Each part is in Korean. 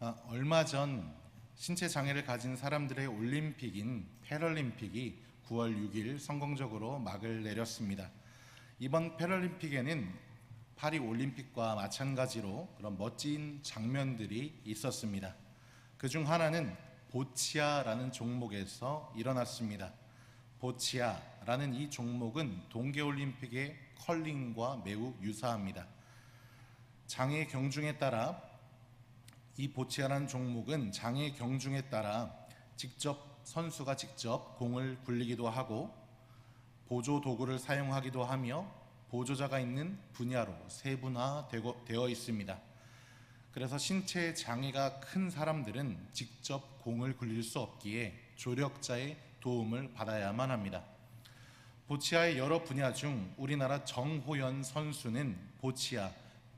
얼마 전 신체 장애를 가진 사람들의 올림픽인 패럴림픽이 9월 6일 성공적으로 막을 내렸습니다. 이번 패럴림픽에는 파리 올림픽과 마찬가지로 그런 멋진 장면들이 있었습니다. 그중 하나는 보치아라는 종목에서 일어났습니다. 보치아라는 이 종목은 동계올림픽의 컬링과 매우 유사합니다. 장애 경중에 따라 이 보치아라는 종목은 장애 경중에 따라 선수가 직접 공을 굴리기도 하고 보조 도구를 사용하기도 하며 보조자가 있는 분야로 세분화되어 있습니다. 그래서 신체 장애가 큰 사람들은 직접 공을 굴릴 수 없기에 조력자의 도움을 받아야만 합니다. 보치아의 여러 분야 중 우리나라 정호연 선수는 보치아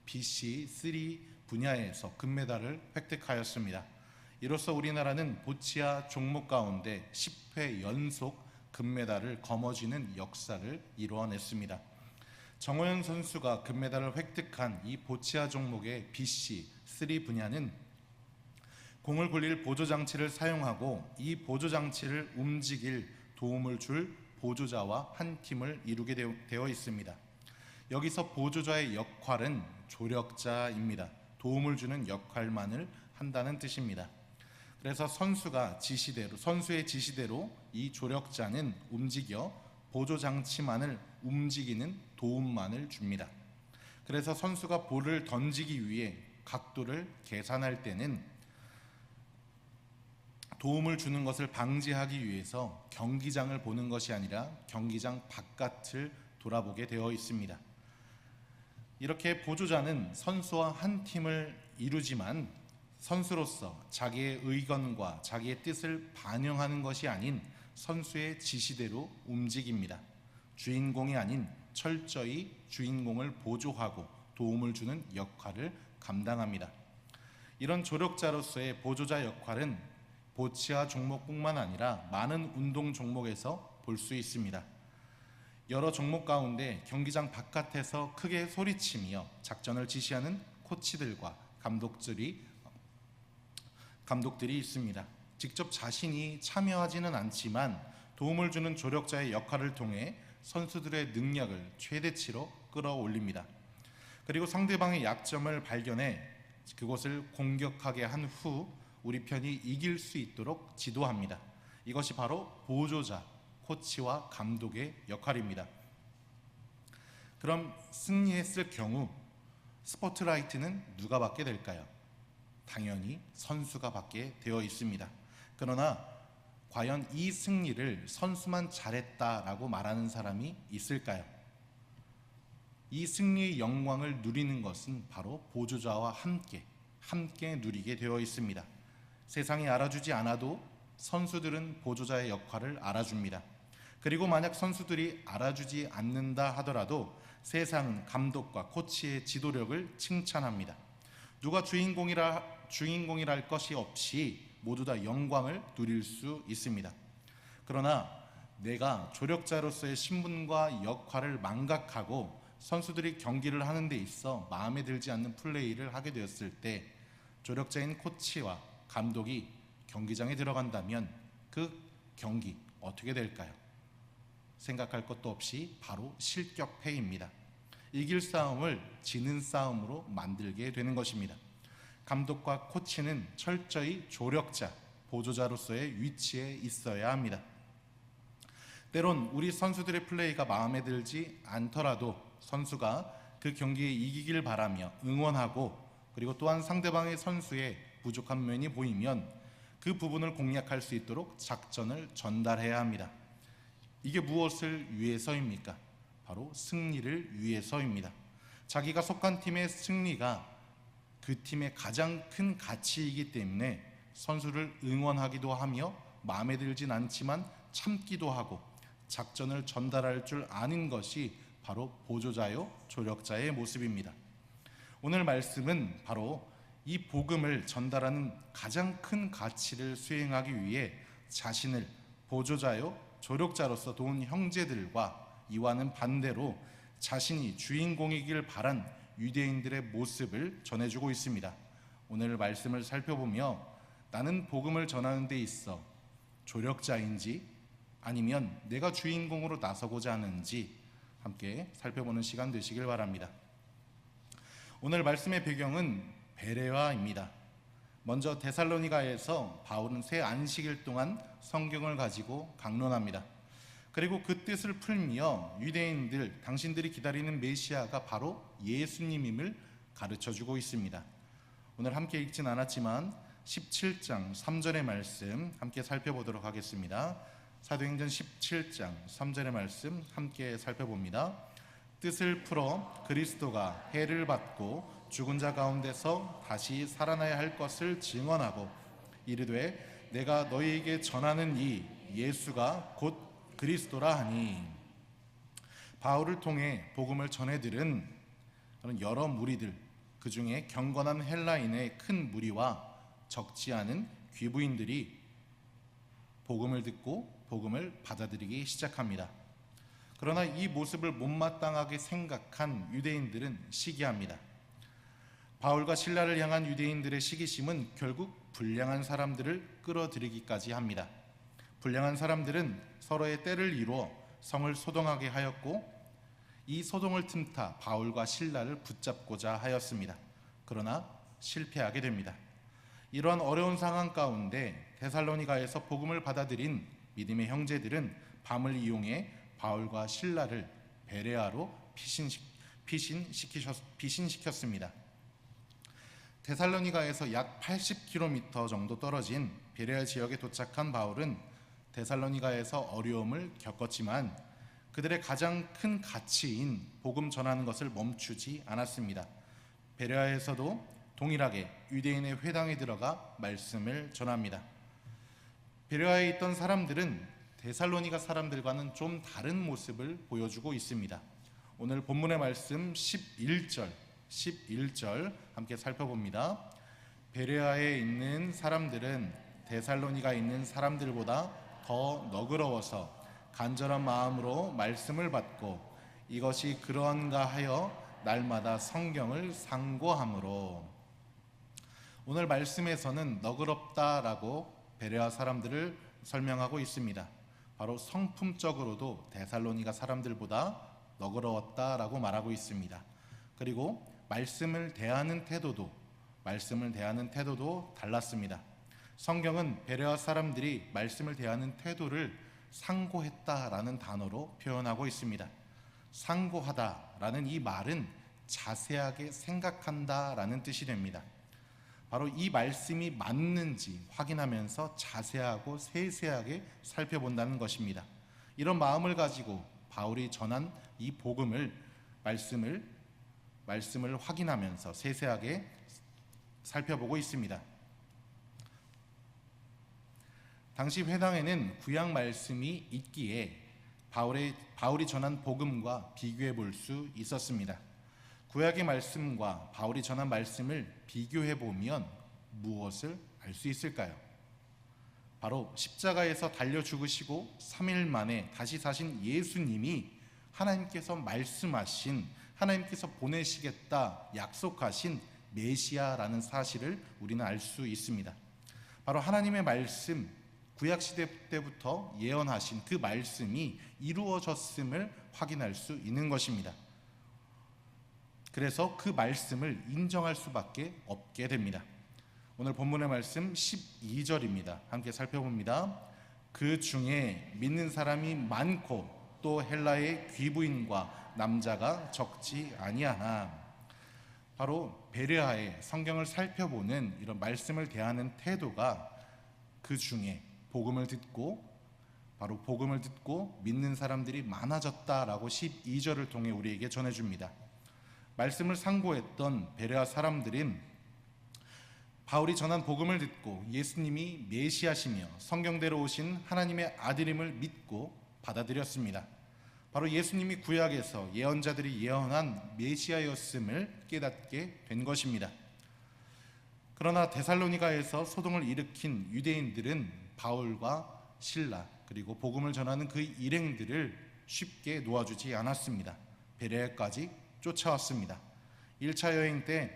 BC3 분야에서 금메달을 획득하였습니다. 이로써 우리나라는 보치아 종목 가운데 10회 연속 금메달을 거머쥐는 역사를 이루어냈습니다. 정호연 선수가 금메달을 획득한 이 보치아 종목의 BC3 분야는 공을 굴릴 보조장치를 사용하고 이 보조장치를 움직일 도움을 줄 보조자와 한 팀을 이루게 되어 있습니다. 여기서 보조자의 역할은 조력자입니다. 도움을 주는 역할만을 한다는 뜻입니다. 그래서 선수의 지시대로 이 조력자는 움직여 보조장치만을 움직이는 도움만을 줍니다. 그래서 선수가 볼을 던지기 위해 각도를 계산할 때는 도움을 주는 것을 방지하기 위해서 경기장을 보는 것이 아니라 경기장 바깥을 돌아보게 되어 있습니다. 이렇게 보조자는 선수와 한 팀을 이루지만 선수로서 자기의 의견과 자기의 뜻을 반영하는 것이 아닌 선수의 지시대로 움직입니다. 주인공이 아닌 철저히 주인공을 보조하고 도움을 주는 역할을 감당합니다. 이런 조력자로서의 보조자 역할은 보치아 종목뿐만 아니라 많은 운동 종목에서 볼 수 있습니다. 여러 종목 가운데 경기장 바깥에서 크게 소리치며 작전을 지시하는 코치들과 감독들이 있습니다. 직접 자신이 참여하지는 않지만 도움을 주는 조력자의 역할을 통해 선수들의 능력을 최대치로 끌어올립니다. 그리고 상대방의 약점을 발견해 그것을 공격하게 한 후 우리 편이 이길 수 있도록 지도합니다. 이것이 바로 보조자, 코치와 감독의 역할입니다. 그럼 승리했을 경우 스포트라이트는 누가 받게 될까요? 당연히 선수가 받게 되어 있습니다. 그러나 과연 이 승리를 선수만 잘했다라고 말하는 사람이 있을까요? 이 승리의 영광을 누리는 것은 바로 보조자와 함께 누리게 되어 있습니다. 세상이 알아주지 않아도 선수들은 보조자의 역할을 알아줍니다. 그리고 만약 선수들이 알아주지 않는다 하더라도 세상은 감독과 코치의 지도력을 칭찬합니다. 누가 주인공이랄 것이 없이 모두 다 영광을 누릴 수 있습니다. 그러나 내가 조력자로서의 신분과 역할을 망각하고 선수들이 경기를 하는 데 있어 마음에 들지 않는 플레이를 하게 되었을 때 조력자인 코치와 감독이 경기장에 들어간다면 그 경기 어떻게 될까요? 생각할 것도 없이 바로 실격패입니다. 이길 싸움을 지는 싸움으로 만들게 되는 것입니다. 감독과 코치는 철저히 조력자, 보조자로서의 위치에 있어야 합니다. 때론 우리 선수들의 플레이가 마음에 들지 않더라도 선수가 그 경기에 이기길 바라며 응원하고 그리고 또한 상대방의 선수의 부족한 면이 보이면 그 부분을 공략할 수 있도록 작전을 전달해야 합니다. 이게 무엇을 위해서입니까? 바로 승리를 위해서입니다. 자기가 속한 팀의 승리가 그 팀의 가장 큰 가치이기 때문에 선수를 응원하기도 하며 마음에 들진 않지만 참기도 하고 작전을 전달할 줄 아는 것이 바로 보조자요 조력자의 모습입니다. 오늘 말씀은 바로 이 복음을 전달하는 가장 큰 가치를 수행하기 위해 자신을 보조자요 조력자로서 도운 형제들과 이와는 반대로 자신이 주인공이길 바란 유대인들의 모습을 전해주고 있습니다. 오늘 말씀을 살펴보며 나는 복음을 전하는 데 있어 조력자인지 아니면 내가 주인공으로 나서고자 하는지 함께 살펴보는 시간 되시길 바랍니다. 오늘 말씀의 배경은 베레아입니다. 먼저 데살로니가에서 바울은 새 안식일 동안 성경을 가지고 강론합니다. 그리고 그 뜻을 풀며 유대인들, 당신들이 기다리는 메시아가 바로 예수님임을 가르쳐주고 있습니다. 오늘 함께 읽진 않았지만 17장 3절의 말씀 함께 살펴보도록 하겠습니다. 사도행전 17장 3절의 말씀 함께 살펴봅니다. 뜻을 풀어 그리스도가 해를 받고 죽은 자 가운데서 다시 살아나야 할 것을 증언하고 이르되 내가 너희에게 전하는 이 예수가 곧 그리스도라 하니. 바울을 통해 복음을 전해들은 여러 무리들, 그 중에 경건한 헬라인의 큰 무리와 적지 않은 귀부인들이 복음을 듣고 복음을 받아들이기 시작합니다. 그러나 이 모습을 못마땅하게 생각한 유대인들은 시기합니다. 바울과 실라를 향한 유대인들의 시기심은 결국 불량한 사람들을 끌어들이기까지 합니다. 불량한 사람들은 서로의 때를 이루어 성을 소동하게 하였고 이 소동을 틈타 바울과 실라를 붙잡고자 하였습니다. 그러나 실패하게 됩니다. 이러한 어려운 상황 가운데 데살로니가에서 복음을 받아들인 믿음의 형제들은 밤을 이용해 바울과 실라를 베레아로 피신시켰습니다. 데살로니가에서 약 80km 정도 떨어진 베레아 지역에 도착한 바울은 데살로니가에서 어려움을 겪었지만 그들의 가장 큰 가치인 복음 전하는 것을 멈추지 않았습니다. 베레아에서도 동일하게 유대인의 회당에 들어가 말씀을 전합니다. 베레아에 있던 사람들은 데살로니가 사람들과는 좀 다른 모습을 보여주고 있습니다. 오늘 본문의 말씀 11절 함께 살펴봅니다. 베레아에 있는 사람들은 데살로니가에 있는 사람들보다 더 너그러워서 간절한 마음으로 말씀을 받고 이것이 그러한가 하여 날마다 성경을 상고함으로. 오늘 말씀에서는 너그럽다라고 베레아 사람들을 설명하고 있습니다. 바로 성품적으로도 데살로니가 사람들보다 너그러웠다라고 말하고 있습니다. 그리고 말씀을 대하는 태도도 달랐습니다. 성경은 베레아 사람들이 말씀을 대하는 태도를 상고했다라는 단어로 표현하고 있습니다. 상고하다라는 이 말은 자세하게 생각한다라는 뜻이 됩니다. 바로 이 말씀이 맞는지 확인하면서 자세하고 세세하게 살펴본다는 것입니다. 이런 마음을 가지고 바울이 전한 이 말씀을 확인하면서 세세하게 살펴보고 있습니다. 당시 회당에는 구약 말씀이 있기에 바울이 전한 복음과 비교해 볼 수 있었습니다. 구약의 말씀과 바울이 전한 말씀을 비교해 보면 무엇을 알 수 있을까요? 바로 십자가에서 달려 죽으시고 3일 만에 다시 사신 예수님이 하나님께서 말씀하신, 하나님께서 보내시겠다 약속하신 메시아라는 사실을 우리는 알 수 있습니다. 바로 하나님의 말씀, 구약시대 때부터 예언하신 그 말씀이 이루어졌음을 확인할 수 있는 것입니다. 그래서 그 말씀을 인정할 수밖에 없게 됩니다. 오늘 본문의 말씀 12절입니다. 함께 살펴봅니다. 그 중에 믿는 사람이 많고 또 헬라의 귀부인과 남자가 적지 아니하나. 바로 베레아의 성경을 살펴보는 이런 말씀을 대하는 태도가 그 중에 복음을 듣고 믿는 사람들이 많아졌다라고 12절을 통해 우리에게 전해줍니다. 말씀을 상고했던 베레아 사람들은 바울이 전한 복음을 듣고 예수님이 메시아시며 성경대로 오신 하나님의 아들임을 믿고 받아들였습니다. 바로 예수님이 구약에서 예언자들이 예언한 메시아였음을 깨닫게 된 것입니다. 그러나 데살로니가에서 소동을 일으킨 유대인들은 바울과 실라 그리고 복음을 전하는 그 일행들을 쉽게 놓아주지 않았습니다. 베레아까지 쫓아왔습니다. 1차 여행 때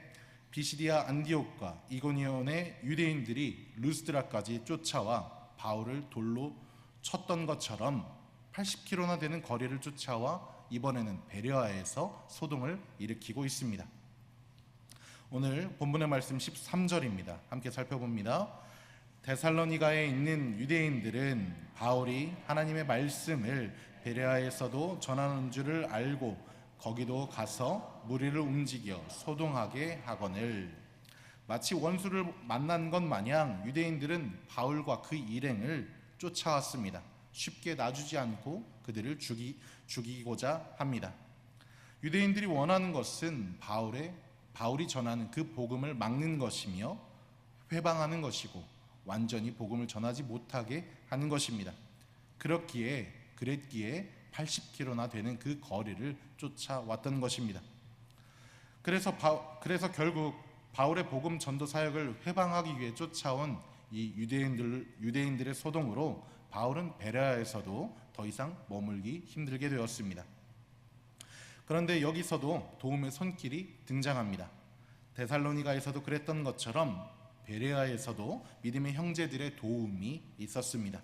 비시디아 안디옥과 이고니온의 유대인들이 루스드라까지 쫓아와 바울을 돌로 쳤던 것처럼 80km나 되는 거리를 쫓아와 이번에는 베레아에서 소동을 일으키고 있습니다. 오늘 본문의 말씀 13절입니다. 함께 살펴봅니다. 데살로니가에 있는 유대인들은 바울이 하나님의 말씀을 베레아에서도 전하는 줄을 알고 거기도 가서 무리를 움직여 소동하게 하거늘. 마치 원수를 만난 것 마냥 유대인들은 바울과 그 일행을 쫓아왔습니다. 쉽게 놔주지 않고 그들을 죽이고자 합니다. 유대인들이 원하는 것은 바울이 전하는 그 복음을 막는 것이며 회방하는 것이고 완전히 복음을 전하지 못하게 하는 것입니다. 그랬기에 80km나 되는 그 거리를 쫓아왔던 것입니다. 그래서 결국 바울의 복음 전도 사역을 회방하기 위해 쫓아온 이 유대인들의 소동으로 바울은 베레아에서도 더 이상 머물기 힘들게 되었습니다. 그런데 여기서도 도움의 손길이 등장합니다. 데살로니가에서도 그랬던 것처럼 베레아에서도 믿음의 형제들의 도움이 있었습니다.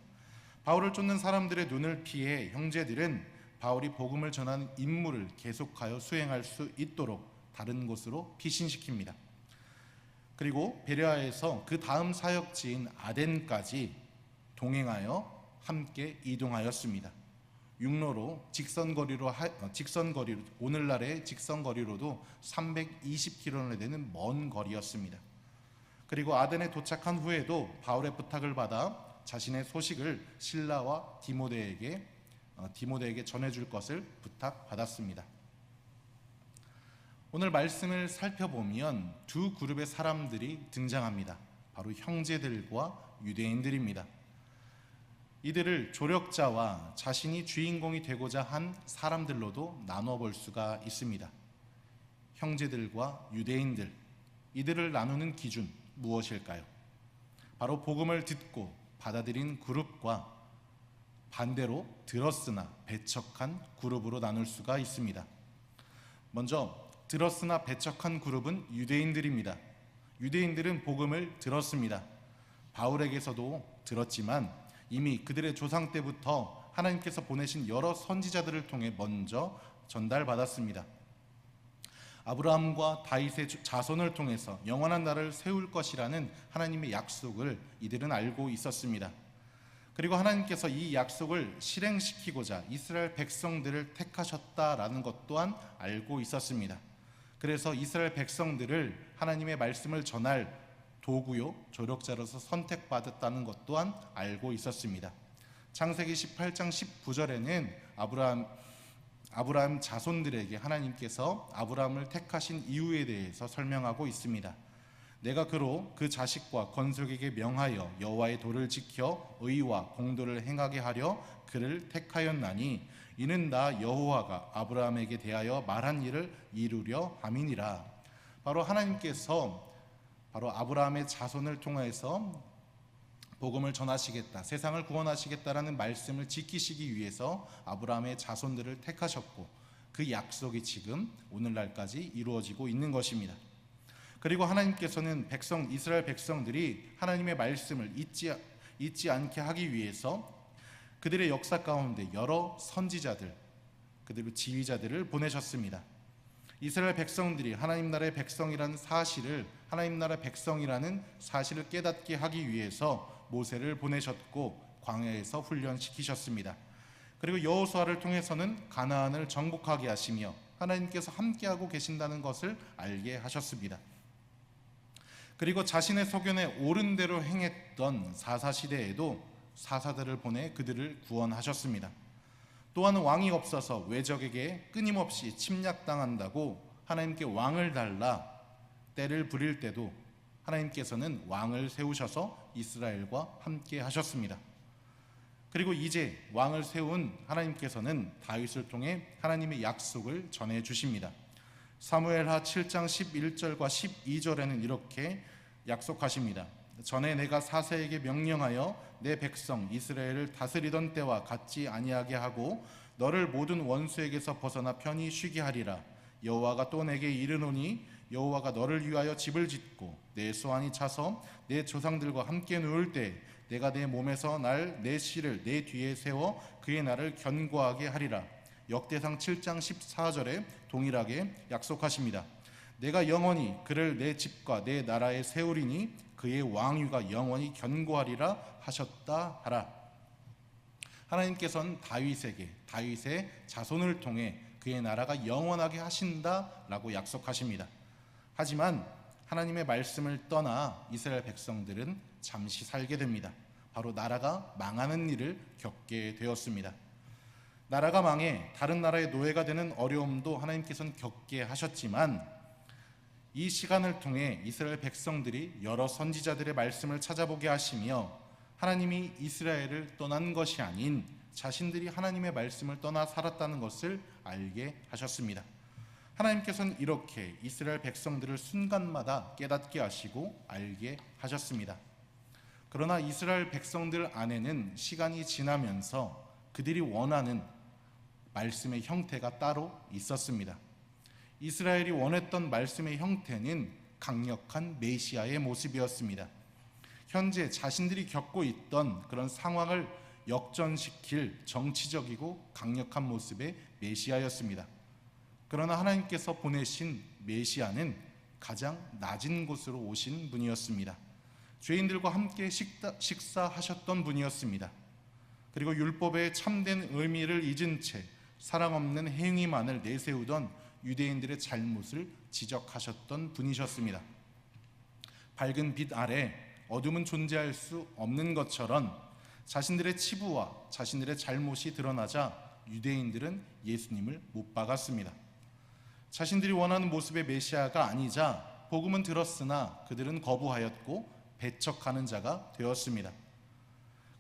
바울을 쫓는 사람들의 눈을 피해 형제들은 바울이 복음을 전하는 임무를 계속하여 수행할 수 있도록 다른 곳으로 피신시킵니다. 그리고 베레아에서 그 다음 사역지인 아덴까지 동행하여 함께 이동하였습니다. 육로로 오늘날의 직선거리로도 320km나 되는 먼 거리였습니다. 그리고 아덴에 도착한 후에도 바울의 부탁을 받아 자신의 소식을 실라와 디모데에게 전해줄 것을 부탁받았습니다. 오늘 말씀을 살펴보면 두 그룹의 사람들이 등장합니다. 바로 형제들과 유대인들입니다. 이들을 조력자와 자신이 주인공이 되고자 한 사람들로도 나눠 볼 수가 있습니다. 형제들과 유대인들, 이들을 나누는 기준 무엇일까요? 바로 복음을 듣고 받아들인 그룹과 반대로 들었으나 배척한 그룹으로 나눌 수가 있습니다. 먼저 들었으나 배척한 그룹은 유대인들입니다. 유대인들은 복음을 들었습니다. 바울에게서도 들었지만 이미 그들의 조상 때부터 하나님께서 보내신 여러 선지자들을 통해 먼저 전달받았습니다. 아브라함과 다윗의 자손을 통해서 영원한 나라를 세울 것이라는 하나님의 약속을 이들은 알고 있었습니다. 그리고 하나님께서 이 약속을 실행시키고자 이스라엘 백성들을 택하셨다라는 것 또한 알고 있었습니다. 그래서 이스라엘 백성들을 하나님의 말씀을 전할 도구요 조력자로서 선택받았다는 것 또한 알고 있었습니다. 창세기 18장 19절에는 아브라함 자손들에게 하나님께서 아브라함을 택하신 이유에 대해서 설명하고 있습니다. 내가 그로 그 자식과 건속에게 명하여 여호와의 도를 지켜 의와 공도를 행하게 하려 그를 택하였나니 이는 나 여호와가 아브라함에게 대하여 말한 일을 이루려 함이니라. 바로 하나님께서 바로 아브라함의 자손을 통해서 복음을 전하시겠다, 세상을 구원하시겠다라는 말씀을 지키시기 위해서 아브라함의 자손들을 택하셨고 그 약속이 지금 오늘날까지 이루어지고 있는 것입니다. 그리고 하나님께서는 이스라엘 백성들이 하나님의 말씀을 잊지 않게 하기 위해서 그들의 역사 가운데 여러 선지자들, 그리고 지휘자들을 보내셨습니다. 이스라엘 백성들이 하나님 나라의 백성이라는 사실을 깨닫게 하기 위해서 모세를 보내셨고 광야에서 훈련시키셨습니다. 그리고 여호수아를 통해서는 가나안을 정복하게 하시며 하나님께서 함께하고 계신다는 것을 알게 하셨습니다. 그리고 자신의 소견에 옳은 대로 행했던 사사시대에도 사사들을 보내 그들을 구원하셨습니다. 또한 왕이 없어서 외적에게 끊임없이 침략당한다고 하나님께 왕을 달라 때를 부릴 때도 하나님께서는 왕을 세우셔서 이스라엘과 함께 하셨습니다. 그리고 이제 왕을 세운 하나님께서는 다윗을 통해 하나님의 약속을 전해 주십니다. 사무엘하 7장 11절과 12절에는 이렇게 약속하십니다. 전에 내가 사세에게 명령하여 내 백성 이스라엘을 다스리던 때와 같지 아니하게 하고 너를 모든 원수에게서 벗어나 편히 쉬게 하리라. 여호와가 또 내게 이르노니 여호와가 너를 위하여 집을 짓고 내 소환이 차서 내 조상들과 함께 누울 때 내가 내 몸에서 내 씨를 내 뒤에 세워 그의 날을 견고하게 하리라. 역대상 7장 14절에 동일하게 약속하십니다. 내가 영원히 그를 내 집과 내 나라에 세우리니 그의 왕위가 영원히 견고하리라 하셨다 하라. 하나님께서는 다윗의 자손을 통해 그의 나라가 영원하게 하신다라고 약속하십니다. 하지만 하나님의 말씀을 떠나 이스라엘 백성들은 잠시 살게 됩니다. 바로 나라가 망하는 일을 겪게 되었습니다. 나라가 망해 다른 나라의 노예가 되는 어려움도 하나님께서는 겪게 하셨지만 이 시간을 통해 이스라엘 백성들이 여러 선지자들의 말씀을 찾아보게 하시며 하나님이 이스라엘을 떠난 것이 아닌 자신들이 하나님의 말씀을 떠나 살았다는 것을 알게 하셨습니다. 하나님께서는 이렇게 이스라엘 백성들을 순간마다 깨닫게 하시고 알게 하셨습니다. 그러나 이스라엘 백성들 안에는 시간이 지나면서 그들이 원하는 말씀의 형태가 따로 있었습니다. 이스라엘이 원했던 말씀의 형태는 강력한 메시아의 모습이었습니다. 현재 자신들이 겪고 있던 그런 상황을 역전시킬 정치적이고 강력한 모습의 메시아였습니다. 그러나 하나님께서 보내신 메시아는 가장 낮은 곳으로 오신 분이었습니다. 죄인들과 함께 식사하셨던 분이었습니다. 그리고 율법의 참된 의미를 잊은 채 사랑 없는 행위만을 내세우던 유대인들의 잘못을 지적하셨던 분이셨습니다. 밝은 빛 아래 어둠은 존재할 수 없는 것처럼 자신들의 치부와 자신들의 잘못이 드러나자 유대인들은 예수님을 못 박았습니다. 자신들이 원하는 모습의 메시아가 아니자 복음은 들었으나 그들은 거부하였고 배척하는 자가 되었습니다.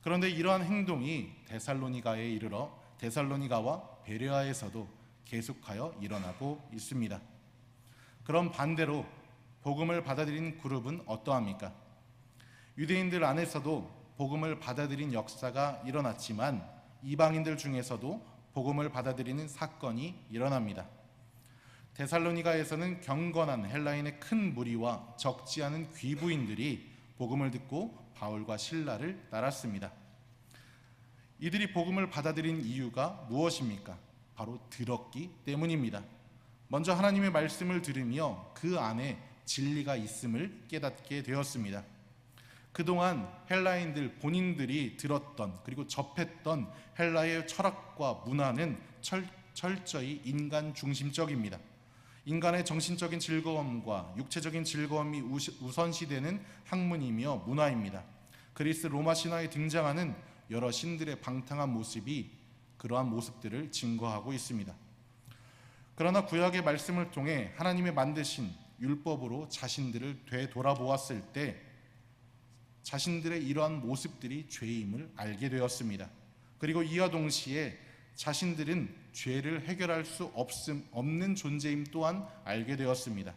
그런데 이러한 행동이 데살로니가에 이르러 데살로니가와 베레아에서도 계속하여 일어나고 있습니다. 그럼 반대로 복음을 받아들인 그룹은 어떠합니까? 유대인들 안에서도 복음을 받아들인 역사가 일어났지만 이방인들 중에서도 복음을 받아들이는 사건이 일어납니다. 데살로니가에서는 경건한 헬라인의 큰 무리와 적지 않은 귀부인들이 복음을 듣고 바울과 실라를 따랐습니다. 이들이 복음을 받아들인 이유가 무엇입니까? 바로 들었기 때문입니다. 먼저 하나님의 말씀을 들으며 그 안에 진리가 있음을 깨닫게 되었습니다. 그동안 헬라인들 본인들이 들었던 그리고 접했던 헬라의 철학과 문화는 철저히 인간 중심적입니다. 인간의 정신적인 즐거움과 육체적인 즐거움이 우선시되는 학문이며 문화입니다. 그리스 로마 신화에 등장하는 여러 신들의 방탕한 모습이 그러한 모습들을 증거하고 있습니다. 그러나 구약의 말씀을 통해 하나님이 만드신 율법으로 자신들을 되돌아보았을 때 자신들의 이러한 모습들이 죄임을 알게 되었습니다. 그리고 이와 동시에 자신들은 죄를 해결할 수 없는 존재임 또한 알게 되었습니다.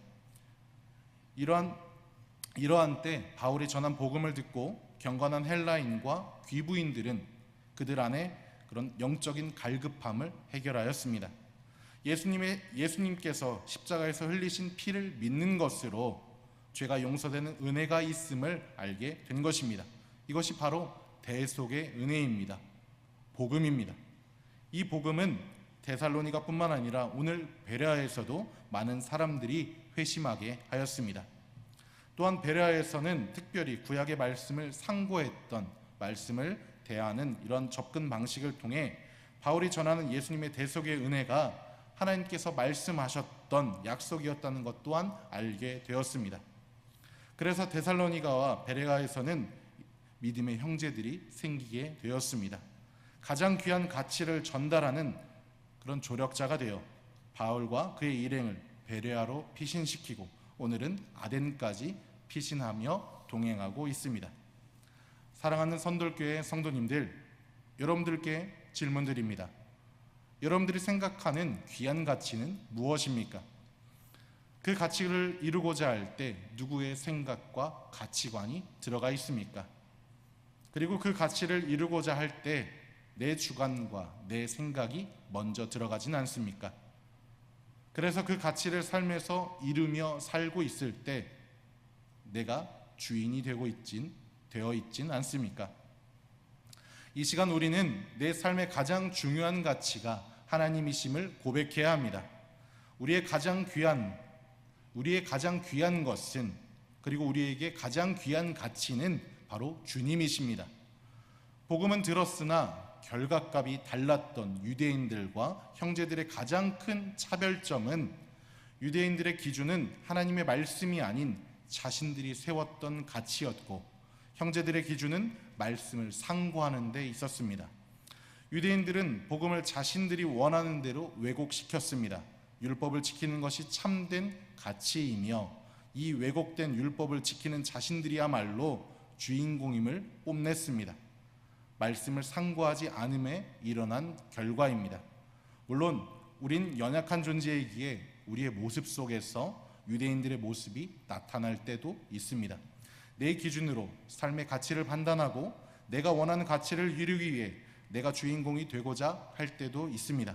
이러한 때 바울이 전한 복음을 듣고 경건한 헬라인과 귀부인들은 그들 안에 그런 영적인 갈급함을 해결하였습니다. 예수님께서 십자가에서 흘리신 피를 믿는 것으로 죄가 용서되는 은혜가 있음을 알게 된 것입니다. 이것이 바로 대속의 은혜입니다. 복음입니다. 이 복음은 데살로니가뿐만 아니라 오늘 베레아에서도 많은 사람들이 회심하게 하였습니다. 또한 베레아에서는 특별히 구약의 말씀을 상고했던 말씀을 대하는 이런 접근 방식을 통해 바울이 전하는 예수님의 대속의 은혜가 하나님께서 말씀하셨던 약속이었다는 것 또한 알게 되었습니다. 그래서 데살로니가와 베레아에서는 믿음의 형제들이 생기게 되었습니다. 가장 귀한 가치를 전달하는 그런 조력자가 되어 바울과 그의 일행을 베레아로 피신시키고 오늘은 아덴까지 피신하며 동행하고 있습니다. 사랑하는 선돌교회 성도님들, 여러분들께 질문드립니다. 여러분들이 생각하는 귀한 가치는 무엇입니까? 그 가치를 이루고자 할 때 누구의 생각과 가치관이 들어가 있습니까? 그리고 그 가치를 이루고자 할 때 내 주관과 내 생각이 먼저 들어가진 않습니까? 그래서 그 가치를 삶에서 이루며 살고 있을 때 내가 주인이 되어 있진 않습니까? 이 시간 우리는 내 삶의 가장 중요한 가치가 하나님이심을 고백해야 합니다. 우리의 가장 귀한 것은, 그리고 우리에게 가장 귀한 가치는 바로 주님이십니다. 복음은 들었으나 결과값이 달랐던 유대인들과 형제들의 가장 큰 차별점은 유대인들의 기준은 하나님의 말씀이 아닌 자신들이 세웠던 가치였고, 형제들의 기준은 말씀을 상고하는 데 있었습니다. 유대인들은 복음을 자신들이 원하는 대로 왜곡시켰습니다. 율법을 지키는 것이 참된 가치이며, 이 왜곡된 율법을 지키는 자신들이야말로 주인공임을 뽐냈습니다. 말씀을 상고하지 않음에 일어난 결과입니다. 물론 우린 연약한 존재이기에 우리의 모습 속에서 유대인들의 모습이 나타날 때도 있습니다. 내 기준으로 삶의 가치를 판단하고 내가 원하는 가치를 이루기 위해 내가 주인공이 되고자 할 때도 있습니다.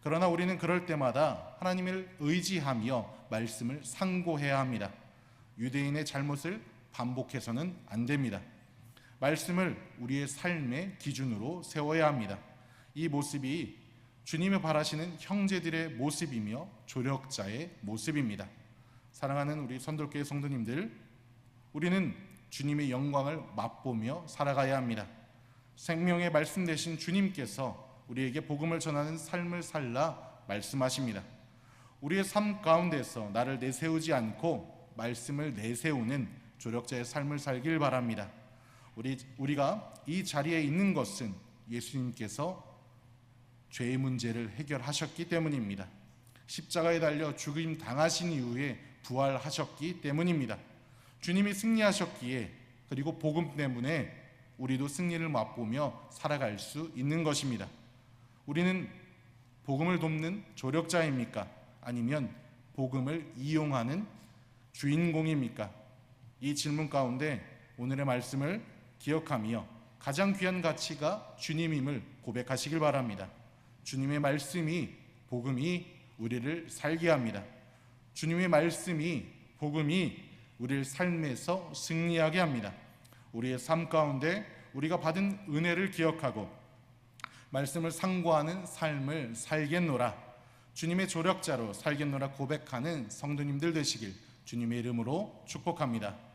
그러나 우리는 그럴 때마다 하나님을 의지하며 말씀을 상고해야 합니다. 유대인의 잘못을 반복해서는 안 됩니다. 말씀을 우리의 삶의 기준으로 세워야 합니다. 이 모습이 주님이 바라시는 형제들의 모습이며 조력자의 모습입니다. 사랑하는 우리 선돌교회 성도님들, 우리는 주님의 영광을 맛보며 살아가야 합니다. 생명의 말씀 되신 주님께서 우리에게 복음을 전하는 삶을 살라 말씀하십니다. 우리의 삶 가운데서 나를 내세우지 않고 말씀을 내세우는 조력자의 삶을 살길 바랍니다. 우리가 이 자리에 있는 것은 예수님께서 죄의 문제를 해결하셨기 때문입니다. 십자가에 달려 죽임 당하신 이후에 부활하셨기 때문입니다. 주님이 승리하셨기에, 그리고 복음 때문에 우리도 승리를 맛보며 살아갈 수 있는 것입니다. 우리는 복음을 돕는 조력자입니까? 아니면 복음을 이용하는 주인공입니까? 이 질문 가운데 오늘의 말씀을 기억하며 가장 귀한 가치가 주님임을 고백하시길 바랍니다. 주님의 말씀이, 복음이 우리를 살게 합니다. 주님의 말씀이, 복음이 우리를 삶에서 승리하게 합니다. 우리의 삶 가운데 우리가 받은 은혜를 기억하고 말씀을 상고하는 삶을 살겠노라, 주님의 조력자로 살겠노라 고백하는 성도님들 되시길 주님의 이름으로 축복합니다.